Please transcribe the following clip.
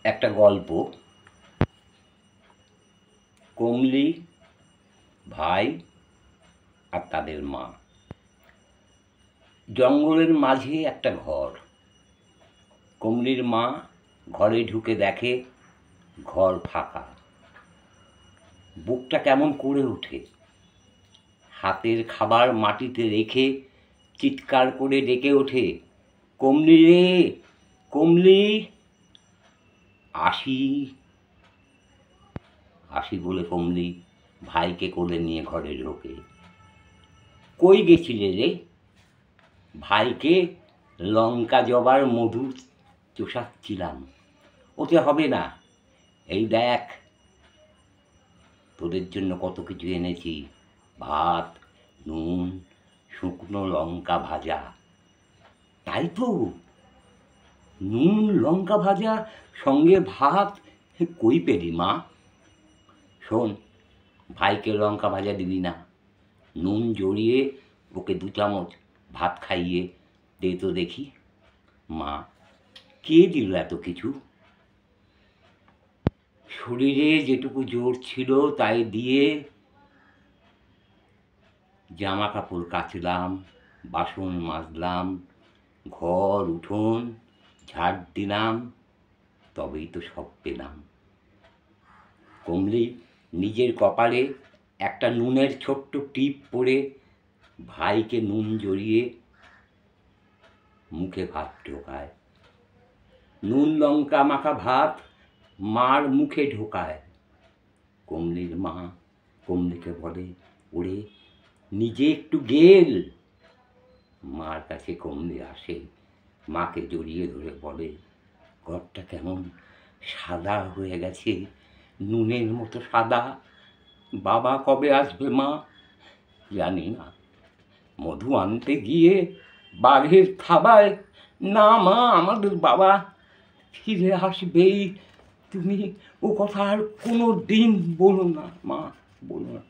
একটা গল্প। কমলি, ভাই আর তাদের মা। জঙ্গলের মাঝে একটা ঘর। কমলির মা ঘরে ঢুকে দেখে ঘর ফাঁকা। বুকটা কেমন করে ওঠে। হাতের খাবার মাটিতে রেখে চিৎকার করে ডেকে ওঠে, কমলি রে, কমলি। আসি আসি বলে কমলি ভাইকে কোলে নিয়ে ঘরে ঢোকে। কই গেছিলে রে? ভাইকে লঙ্কা জবার মধু চষাচ্ছিলাম। ওতে হবে না, এই দেখ তোদের জন্য কত কিছু এনেছি। ভাত, নুন, শুকনো লঙ্কা ভাজা। তাই তো, নুন লঙ্কা ভাজা সঙ্গে ভাত, কই পেলি মা? শোন, ভাইকে লঙ্কা ভাজা দিবি না, নুন জড়িয়ে ওকে 2 চামচ ভাত খাইয়ে দে তো দেখি। মা, কে দিল এত কিছু? শরীরে যেটুকু জোর ছিল তাই দিয়ে জামা কাপড় কাচলাম, বাসন মাজলাম, ঘর উঠোন ঝাড় দিলাম, তবেই তো সব পেলাম। কমলি নিজের কপালে একটা নুনের ছোট্ট টিপ পরে ভাইকে নুন জড়িয়ে মুখে ভাত ঢোকায়। নুন লঙ্কা মাখা ভাত মার মুখে ঢোকায়। কমলির মা কমলিকে বলে, ওরে নিজে একটু গেল। মার কাছে কমলি আসে, মাকে জড়িয়ে ধরে বলে, ঘরটা কেমন সাদা হয়ে গেছে, নুনের মতো সাদা। বাবা কবে আসবে মা? জানি না। মধু আনতে গিয়ে বাঘের থাবায়। না মা, আমাদের বাবা ফিরে আসবেই, তুমি ও কথা আর কোনো দিন বলো না মা, বলো না।